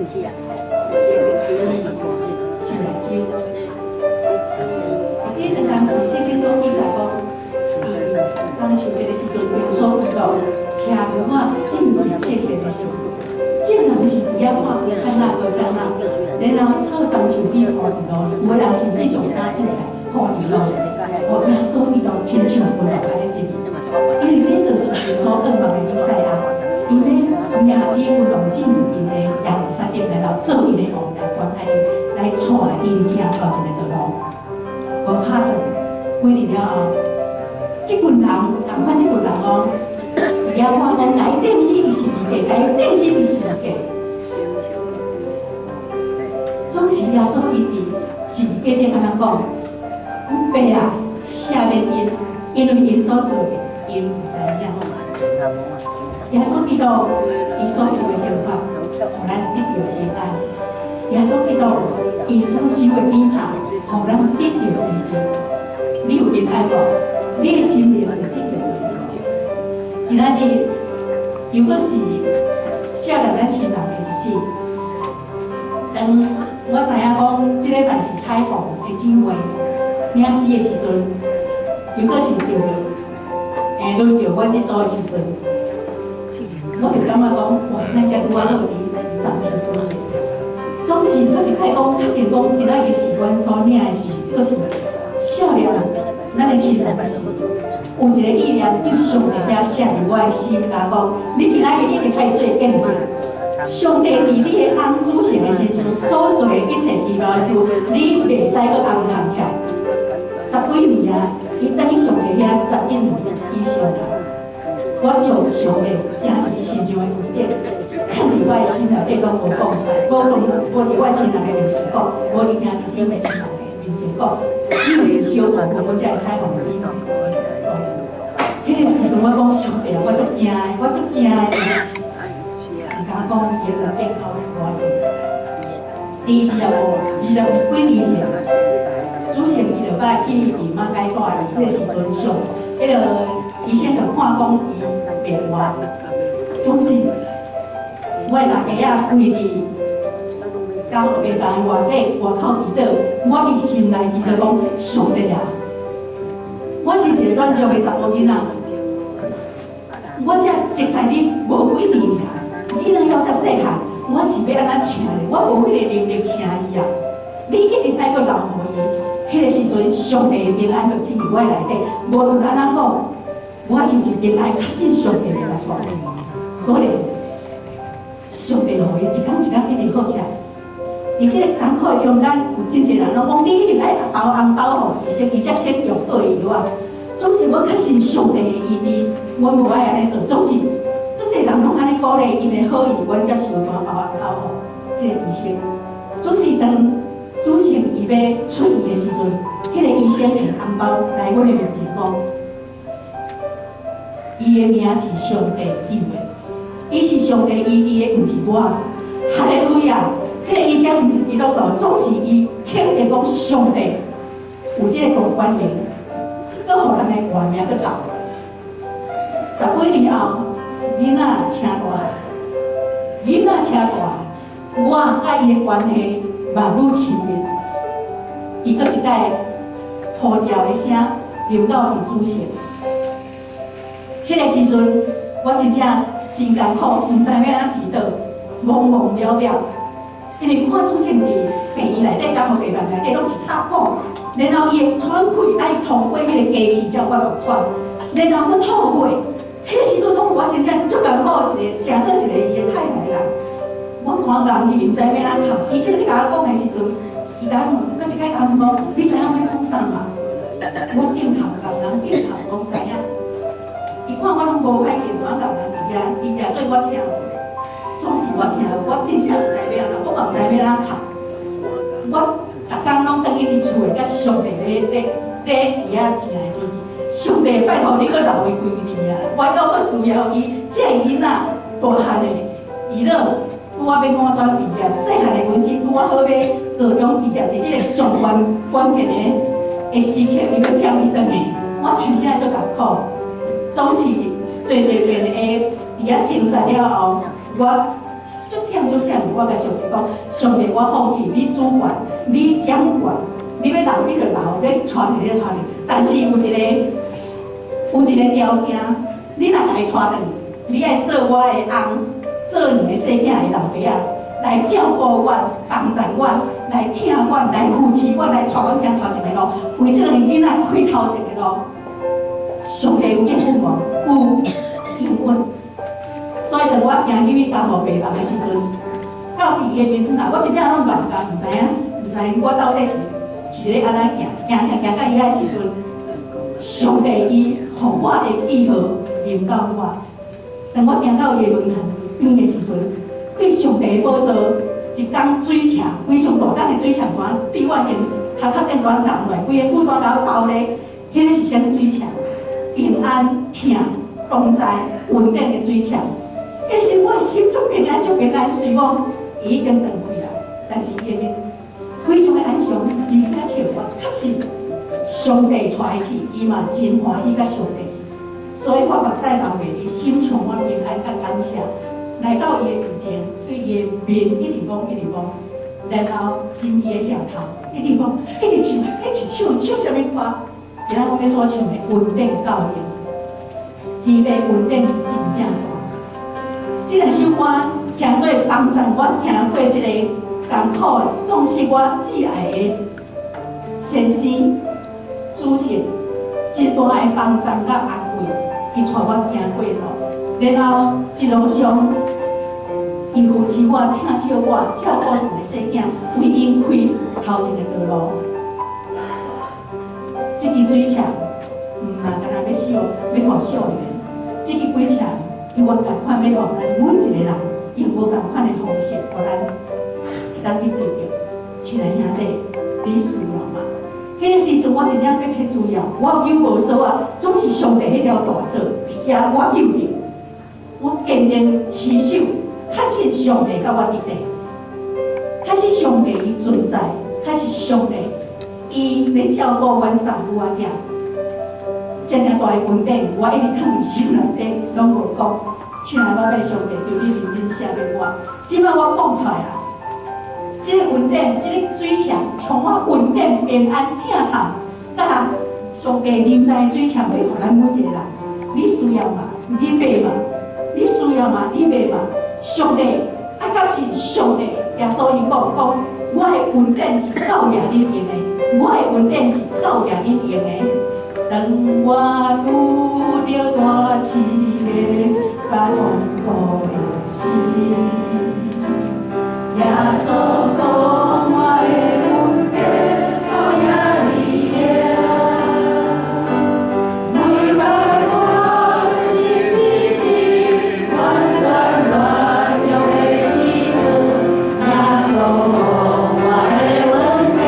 是啊，是啊，你当时先跟说记载讲，中秋节的时阵，有所遇到，听着我进入谢天的时候，这人是只要看过山那过山那，然后做中秋节互伊咯，有的人甚至上山起来互伊咯，耶稣伊咯亲像本来来一年，因为这就是耶稣恩望的以赛亚，因为名字运动进入因的耶路撒冷来到做因的王来关爱因，来带因行到一个道路。无拍算，几年了后，即群人，同款即群人哦，伊也看讲来电视是世界，来电视是世界，总是耶稣伊伫字典顶安尼讲，爸啊，赦免因为因所做的，因唔知影。耶稣基督伊所受的刑罚，互咱得到平安；耶稣基督伊所受的鞭挞。互咱得到平安，你有平安无？你的心灵会得到平安。今仔日，如果是照着咱亲人的日子，当我知影讲，即礼拜是彩虹的姊妹领死的时阵，如果是着轮到我即组的时阵，我就感觉讲，哇，咱遮拄啊落伫十清楚。总是我一摆讲，确定讲，今仔日是阮所领的是，可是少年人，咱的亲人是有一个意念，叫上帝遐写入我的心，甲讲，你今仔日一定可以做见证。上帝伫你的翁主成的时阵所做的一切奇妙的事，你袂使搁红通跳。10几年啊，伊等于上帝遐11年以上啊，我就上帝行伫伊身上的恩典。看伫我的心内底拢无讲出来，我是我亲人的面前讲，我伫兄弟姊妹亲人的面前讲，只有小我才会采访姊妹。迄个时阵我讲上帝啊，我足惊的，我足惊的。人家讲结婚变靠我的，第20几年前，主席伊就捌去姨妈解带伊，迄个时阵上，迄个医生就看讲伊变坏，总是。我大家啊，规日到下班外口祈祷，我伫心内祈祷讲，上帝啊，我是一个软弱的查某囡仔，我才熟悉你无几年尔，你若要遮细汉，我是要安怎请你？我无迄个能力请伊啊！你一定爱阁留互伊，迄个时阵上帝的平安就进入我内底，无论安怎讲，我就是平安，确信上帝来带领我，可能。上帝互伊一天一天一直好起来，而且艰苦的中间有真侪人拢讲，你一定爱包红包互伊先，伊才肯用对伊啊。总是我确信上帝的意义，我无爱安尼做。总是足侪人拢安尼鼓励因的好意，阮接受怎包红包互即个医生。总是当主席伊要出院的时阵，迄个医生摕红包来阮的面前讲，伊的名是上帝救的。伊是上帝医的，毋是我。哈利路亚！迄个医生毋是基督徒，总是伊肯定讲上帝有即个大权力，搁互人的原名搁到。10几年后，囡仔请大，囡仔请大，我甲伊的关系越愈亲密。伊搁一摆呼调的声流到伊主席。迄个时阵，我真正。真艰苦，毋知要安祈祷，懵懵了了。因为看主席伫病院内底、监护病房内底拢是插管，然后伊的喘气爱通过迄个机器才有法度喘，然后佫吐血。迄个时阵，我真正足艰苦一个，想做一个伊的太太啦。我看人伊毋知要安哭，医生咧甲我讲的时阵，伊甲我佫一摆甲我说：“你知影我讲啥嘛？”我点头，人点头，讲知影。伊看我拢无歹见，怎甲人伫遐？伊诚做我听，总是我听，我真正毋知要安怎，我嘛毋知要安怎哭。我逐工拢等于伫厝诶，甲上帝咧伫遐钱来钱去。上帝拜托你搁留伊几年啊！我要搁需要伊，这个囡仔大汉诶，伊了，我要安怎毕业？细汉诶文心，我好要高中毕业，是即个上关键诶时刻，伊要跳伊转去，我真正足艰苦。总是做遍的，伫遐种植了后，我足足忝，我甲上帝讲，上帝我放弃，你主管，你掌管，你要留你就留，要传你就传你。但是有一个条件，你若来传你，你爱做我的翁，做两个细囝的老爸仔，来照顾我，帮助我，来疼我，来扶持我，来带我行头一个路，为这两个囡仔开头一个路。上帝有应允无？有应允。所以当我行入去交互爸爸的时阵，到毕业面阵啊，我真正拢乱讲，毋知我到底是咧安怎行到伊遐时阵，上帝伊互我的记号临到我。当我行到伊的门场边的时阵，对上帝的宝座一江水墙，非常大胆的水墙砖，比我现头壳顶砖弄落，规个古砖头包咧，迄个是啥物水墙？平安、疼、同在、稳定的水墙。迄时我心足平安，随我伊已经断开啦。但是伊的非常的安详，伊遐笑我，确实上帝带去，伊嘛真欢喜甲上帝。所以我目屎流袂离，心充满平安甲感谢。来到伊的面前，对伊的面一直讲，然后真伊的额头一直讲，一直唱，唱啥物歌？今仔我要所唱的稳定教育，天地稳定真正大。这两首歌诚做帮助我行过一个艰苦的、丧失我挚爱的先生主席，一段的帮助甲安慰，伊带我行过路，然后一路上，伊扶持我、疼惜我、照顾两个细囝，为因开头一个道路。这支水墙，毋嘛干那要笑，要互少年。这支水墙，伊有同款要互咱每一个人，用无同款的方式，互咱会当去得到。亲爱兄弟，你需要吗？迄个时阵，我真正迫切需要，我有无数啊，总是上帝迄条大蛇伫遐，我有着。我坚定持守，确实上帝甲我伫地，确实上帝伊存在，确实上帝。伊咧照顾阮三母仔囝，真正大的稳定，我一直放伫心内底，拢无讲。亲爱我拜上帝，求你怜悯赦免我。即摆我讲出来啊，即个稳定，即个水墙充满稳定、平安、疼痛，甲上帝临在的水墙袂互咱每一个人。你需要吗？你袂吗？你需要吗？你袂吗？上帝，啊，甲是上帝，耶稣伊讲，我的稳定是教育恁用的。我的稳定是教育恁用的，当我拄着大刺的甲痛苦的心，耶稣讲我的稳定到遐里每摆我是完全乱用的时阵，耶稣讲我的稳定。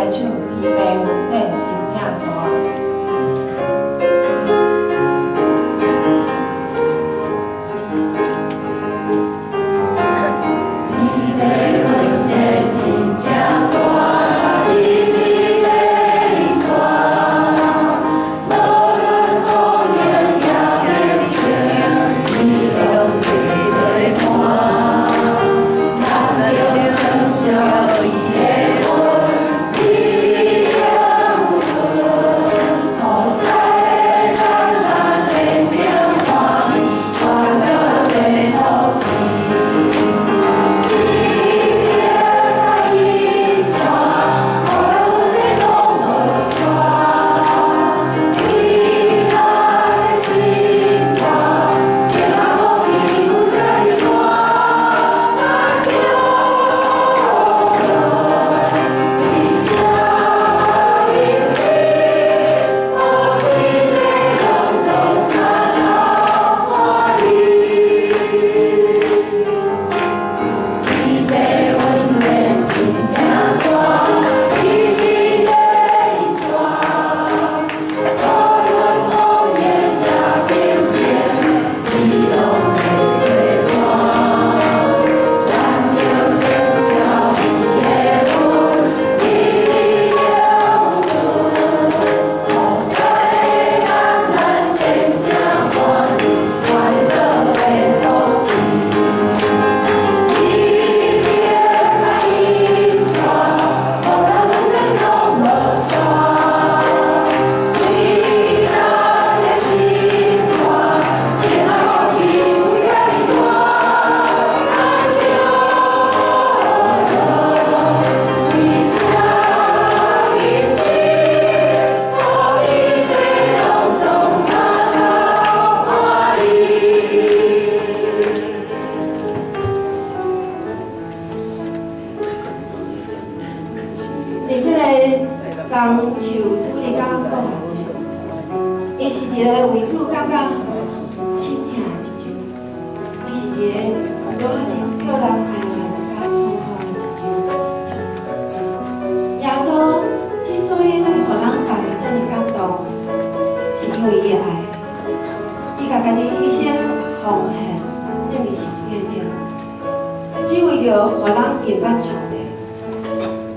来唱《彼辈婚礼真正大》。伊是一个为主感觉心疼的一首，伊是一个让人叫人爱来甲痛苦的一首。耶稣之所以会互人家己遮尔感动，是因为伊的爱，伊甲家己牺牲奉献，等于是一个点，只为着互人明白上帝，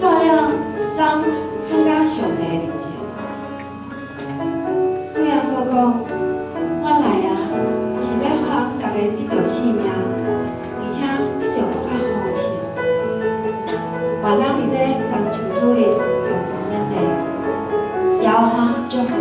带领人更加上帝的面前。主耶稣讲：“我来啊，是要互人家己得到性命，而且得到更加丰盛。愿咱伫这中秋主日共同勉励，也欢祝福。”